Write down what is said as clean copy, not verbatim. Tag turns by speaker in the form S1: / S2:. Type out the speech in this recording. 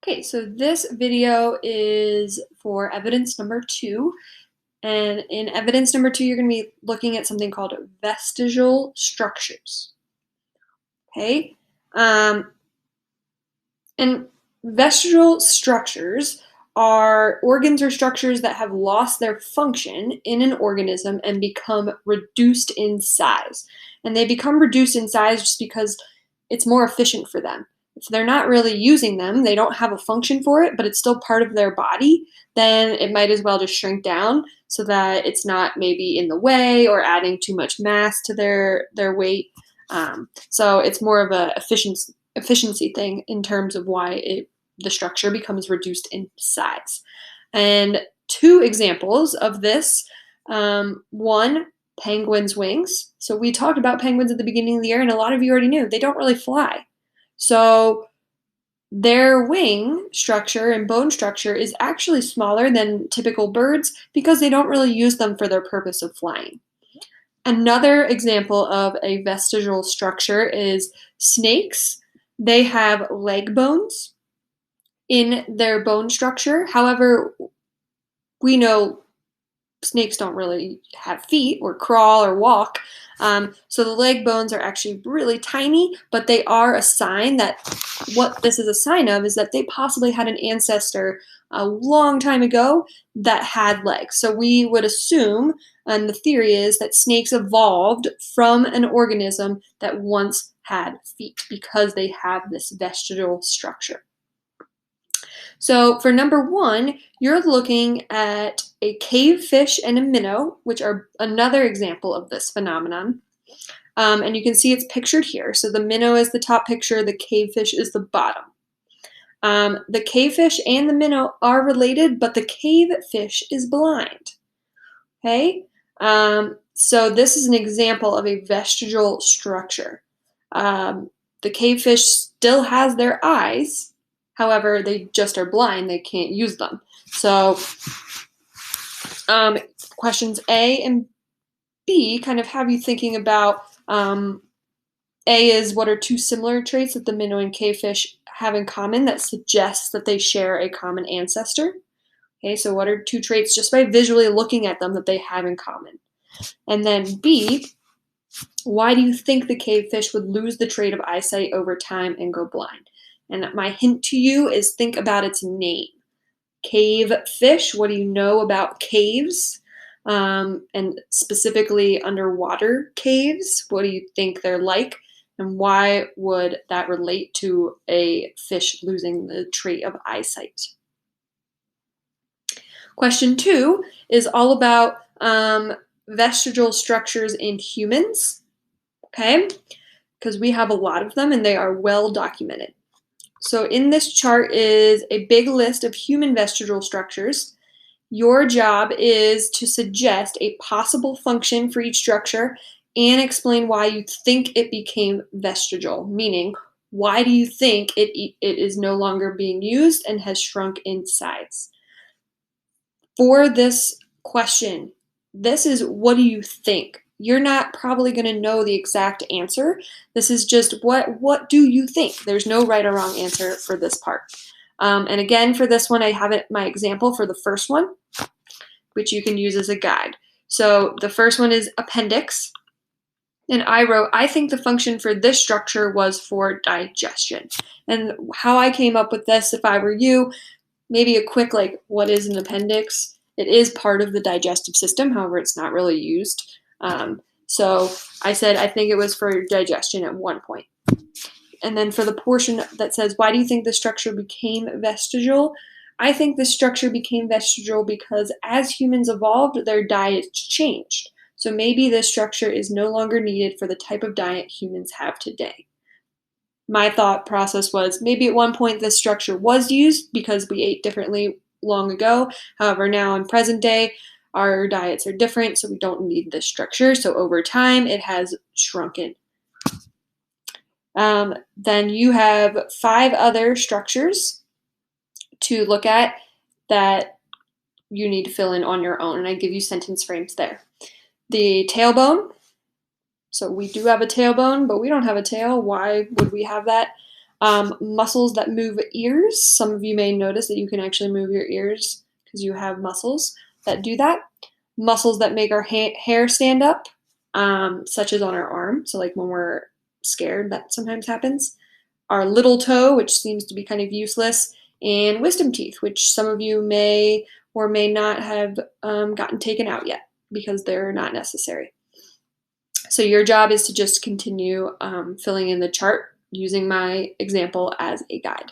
S1: Okay, so this video is for evidence number 2. And in evidence number 2, you're going to be looking at something called vestigial structures. Okay? And vestigial structures are organs or structures that have lost their function in an organism and become reduced in size. And they become reduced in size just because it's more efficient for them. If they're not really using them, they don't have a function for it, but it's still part of their body, then it might as well just shrink down so that it's not maybe in the way or adding too much mass to their weight. So it's more of a efficiency thing in terms of why the structure becomes reduced in size. And two examples of this, one, penguins' wings. So we talked about penguins at the beginning of the year, and a lot of you already knew they don't really fly. So their wing structure and bone structure is actually smaller than typical birds because they don't really use them for their purpose of flying. Another example of a vestigial structure is snakes. They have leg bones in their bone structure. However, we know snakes don't really have feet or crawl or walk. So the leg bones are actually really tiny, but they are a sign that what this is a sign of is that they possibly had an ancestor a long time ago that had legs. So we would assume, and the theory is that snakes evolved from an organism that once had feet because they have this vestigial structure. So for number 1, you're looking at a cave fish and a minnow, which are another example of this phenomenon. And you can see it's pictured here. So the minnow is the top picture, the cave fish is the bottom. The cave fish and the minnow are related, but the cave fish is blind. Okay? So this is an example of a vestigial structure. The cave fish still has their eyes. However, they just are blind. They can't use them. So questions A and B kind of have you thinking about A is, what are two similar traits that the minnow and cavefish have in common that suggests that they share a common ancestor? Okay, so what are two traits just by visually looking at them that they have in common? And then B, why do you think the cavefish would lose the trait of eyesight over time and go blind? And my hint to you is think about its name. Cave fish, what do you know about caves? And specifically underwater caves, what do you think they're like? And why would that relate to a fish losing the trait of eyesight? Question 2 is all about vestigial structures in humans, okay? Because we have a lot of them and they are well documented. So in this chart is a big list of human vestigial structures. Your job is to suggest a possible function for each structure and explain why you think it became vestigial, meaning why do you think it is no longer being used and has shrunk in size? For this question, this is what do you think? You're not probably going to know the exact answer. This is just what do you think? There's no right or wrong answer for this part. And again, for this one, I have my example for the first one, which you can use as a guide. So the first one is appendix. And I wrote, I think the function for this structure was for digestion. And how I came up with this, if I were you, maybe a quick, like, what is an appendix? It is part of the digestive system, however, it's not really used. So I said, I think it was for digestion at one point. And then for the portion that says, why do you think the structure became vestigial? I think the structure became vestigial because as humans evolved, their diets changed. So maybe this structure is no longer needed for the type of diet humans have today. My thought process was maybe at one point this structure was used because we ate differently long ago. However, now in present day, our diets are different, so we don't need this structure. So over time, it has shrunken. Then you have 5 other structures to look at that you need to fill in on your own, and I give you sentence frames there. The tailbone. So we do have a tailbone, but we don't have a tail. Why would we have that? Muscles that move ears. Some of you may notice that you can actually move your ears because you have muscles that do that. Muscles that make our hair stand up, such as on our arm. So like when we're scared, that sometimes happens. Our little toe, which seems to be kind of useless, and wisdom teeth, which some of you may or may not have gotten taken out yet because they're not necessary. So your job is to just continue filling in the chart using my example as a guide.